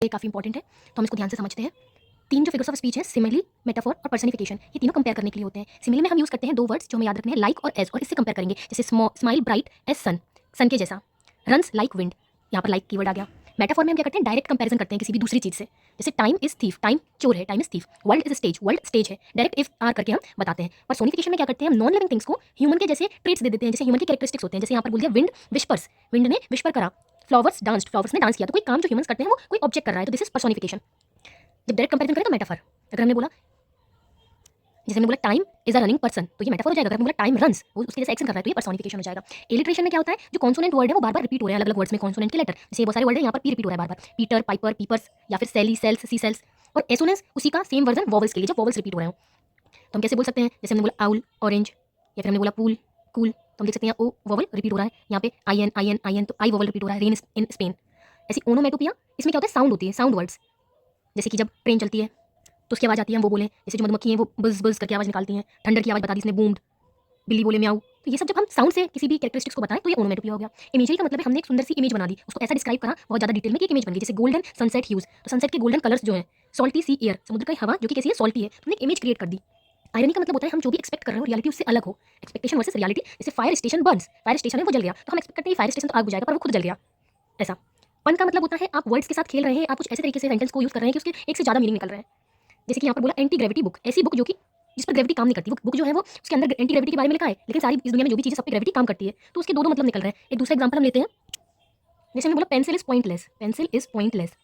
ये काफ़ी इंपॉर्टेंट है, तो हम इसको ध्यान से समझते हैं। 3 जो फिगर्स ऑफ स्पीच है, सिमिली, मेटाफोर और पर्सनिफिकेशन, ये तीनों कंपेयर करने के लिए होते हैं। सिमिली में हम यूज़ करते हैं 2 वर्ड्स जो हमें याद रखने हैं, लाइक और एज, और इससे कंपेयर करेंगे। जैसे स्माइल ब्राइट एज सन, सन के जैसा। रन्स लाइक विंड, यहाँ पर लाइक कीवर्ड आ गया। मेटाफोर में हम क्या करते हैं, डायरेक्ट कंपैरिजन करते हैं किसी भी दूसरी चीज़ से। जैसे टाइम इज थीफ, टाइम चोर है, time is thief. World is stage, world stage है। डायरेक्ट इफ आर करके हम बताते हैं। पर्सोनिफिकेशन में क्या करते हैं, हम नॉन लिविंग थिंग्स को ह्यूमन के जैसे ट्रेट्स दे देते हैं, जैसे ह्यूमन के कैरेक्टरिस्टिक्स होते हैं। जैसे यहाँ पर बोल दिया विंड विस्पर्स, विंड ने विस्पर करा। फ्लावर्स डांस्ड, फ्लावर्स ने डांस किया। तो कोई काम जो ह्यूमंस करते हैं वो कोई ऑब्जेक्ट कर रहा है, तो दिस इज पर्सोनिफिकेशन। जब डायरेक्ट कंपैरिजन करें तो मेटाफर। अगर हमने बोला, जैसे हमने बोला time is a running person, तो ये मेटाफर हो जाएगा। अगर हमने बोला टाइम रन्स, वो उसके जैसे एक्शन कर रहा है, तो ये पर्सोनिफिकेशन हो जाएगा। इलिट्रेशन में क्या होता है, जो कॉन्सोनेंट वर्ड है वो बार-बार रिपीट हो रहे हैं अलग-अलग वर्ड्स में, कॉन्सोनेंट के लेटर। जैसे बहुत सारे वर्ड है, यहाँ पर पी रिपीट हो रहा है बार-बार, पीटर, पाइपर, पीपर्स, या फिर सेली, सेल्स, सी सेल्स। और एसोनेंस उसी का सेम वर्जन वॉवल्स के लिए, जब वॉवल्स रिपीट हो रहे हो। तो हम कैसे बोल सकते हैं, जैसे हमने बोला आउल, ऑरेंज, या फिर हमने बोला पूल, कूल, तो हम देख सकते हैं ओ वॉवल रिपीट हो रहा है। यहाँ पे I N, I N, I N, तो आई वॉवल रिपीट हो रहा है। Rain in Spain. ऐसी ओनोमेटोपिया, इसमें क्या होता है, साउंड होती है, साउंड वर्ड्स। जैसे कि जब ट्रेन चलती है तो उसकी आवाज़ आती है, हम वो बोलें। जैसे जो मधुमक्खी हैं वो बज़ बज़ करके आवाज़ निकालती हैं। थंडर की आवाज़ बता दी इसने, बूम्ड। बिल्ली बोले म्याऊ। तो ये सब जब हम साउंड से किसी भी कैरेक्टरिस्टिक्स को बताएं तो ये ओनोमेटोपिया हो गया। इमेजरी का मतलब है हमने एक सुंदर सी इमेज बना दी, उसको ऐसा डिस्क्राइब करा बहुत ज़्यादा डिटेल में कि एक इमेज बन गई। जैसे गोल्डन सनसेट ह्यूज, तो सनसेट के गोल्डन कलर्स जो हैं, सॉल्टी सी एयर, समुद्र की हवा जो कि कैसी है, सॉल्टी है, तो हमने एक इमेज क्रिएट कर दी। आयरनी का मतलब होता है हम जो भी एक्सपेक्ट कर रहे हो रियलिटी उससे अलग हो, एक्सपेक्टेशन वर्सेस रियलिटी। जैसे fire station Burns, fire station है वो जल गया, तो हम एक्सपेक्ट करते हैं फायर स्टेशन तो आग बुझाएगा, पर वो खुद जल गया। ऐसा फन का मतलब होता है आप वर्ड्स के साथ खेल रहे हैं, आप कुछ ऐसे तरीके से सेंटेंस को यूज कर रहे हैं कि उसके एक से ज़्यादा मीनिंग निकल रहे हैं। जैसे कि यहाँ पर बोला एंटी ग्रेविटी बुक, ऐसी बुक जो कि जिस पर ग्रेविटी काम नहीं करती, वो बुक जो है वो उसके अंदर एंटी ग्रेविटी के बारे में लिखा है, लेकिन सारी इस दुनिया में जो भी चीज़ें सब पे ग्रेविटी काम करती है, तो उसके दो मतलब निकल रहे हैं। एक दूसरा एग्जांपल हम लेते हैं, जैसे हमने बोला pencil is pointless, pencil is pointless,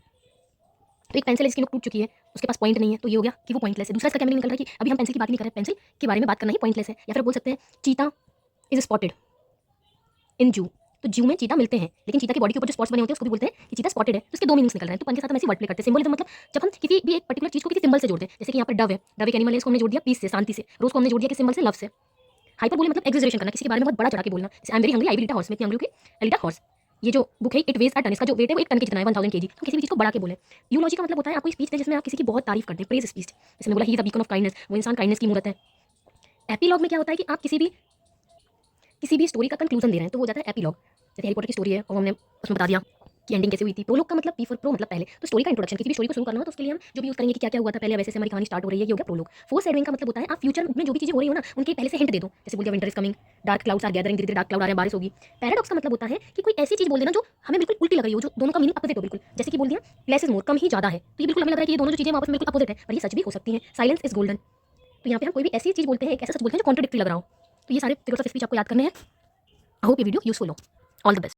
तो एक पेंसिल इसकी नोक टूट चुकी है, उसके पास पॉइंट नहीं है, तो ये हो गया कि वो पॉइंटलेस है। दूसरा इसका क्या मीनिंग निकल रहा है कि अभी हम पेंसिल की बात नहीं कर रहे हैं, पेंसिल के बारे में बात करना ही पॉइंटलेस है। या फिर बोल सकते हैं चीता इज स्पॉटेड इन जू, तो जू में चीता मिलते हैं, लेकिन चीता की बॉडी के ऊपर जो स्पॉट्स बने होते हैं उसको भी बोलते हैं कि चीता स्पॉटेड है। तो इसके दो मीनिंग्स निकल रहे हैं, तो पन के साथ हम ऐसे वर्ड प्ले करते हैं। सिंबलिज्म मतलब जब हम किसी भी एक पर्टिकुलर चीज़ को किसी सिंबल से जोड़ते हैं, जैसे कि यहाँ पर डव है, डव एक एनिमल है, इसको हमने जोड़ दिया पीस से, शांति से। रोज को हमने जोड़ दिया किस सिंबल से, लव से। हाइपर बोले मतलब एक्सजेजरेशन करना, किसी के बारे में बहुत बड़ा चढ़ा के बोलना। जैसे I am very hungry, I will eat a horse, मैं इतनी हंग्री हूं कि ईट अ हॉर्स। ये जो बुक है इट वेज अ टन, इसका जो वेट है वो 1 टन के जितना है, 1000 kg। तो किसी भी चीज़ को बढ़ा के बोले। यूलॉजी का मतलब होता है आपको स्पीच है जिसमें आप किसी की बहुत तारीफ करते हैं, प्रेज स्पीच। जैसे मैं बोला he is a beacon of kindness, वो इंसान काइंडनेस की मूरत है। एपीलॉग में क्या होता है कि आप किसी भी स्टोरी का कंक्लूजन दे रहे हैं, तो वो हो जाता है एपीलॉग। जैसे हैरी पॉटर की स्टोरी है और हमने उसमें बता दिया कि एंडिंग कैसे हुई थी। प्रोलॉग का मतलब पी फॉर प्रो मतलब पहले, तो स्टोरी का इंट्रोडक्शन, किसी भी स्टोरी को शुरू करना हो तो उसके लिए हम जो भी यूज करेंगे कि क्या क्या हुआ था पहले, वैसे से हमारी कहानी स्टार्ट हो रही है, ये हो गया प्रोलॉग। फोरशैडोइंग का मतलब होता है आप फ्यूचर में जो भी चीजें हो रही हो ना उनके पहले से हिंट दे दो। जैसे बोल दिया winter is coming, dark clouds are gathering, धीरे धीरे डार्क क्लाउड आ रहे हैं, बारिश होगी। पैराडॉक्स का मतलब होता है कि कोई ऐसी चीज बोल देना जो हमें बिल्कुल उल्टी लग रही हो, जो दोनों का मीनिंग अपोजिट हो बिल्कुल। जैसे कि बोल दिया लेस इज मोर, कम ही ज्यादा है, तो ये बिल्कुल हमें लग रहा है कि ये दोनों जो चीजें आपस में बिल्कुल अपोजिट है, पर ये सच भी हो सकती है। साइलेंस इज गोल्डन, तो यहाँ पे हम कोई भी ऐसी चीज बोलते हैं, एक ऐसा सच बोलते हैं जो कॉन्ट्रडिक्टरी लग रहा हो। तो ये सारे फिगर्स ऑफ स्पीच आपको याद करने हैं। आई होप ये वीडियो यूजफुल हो। All the best.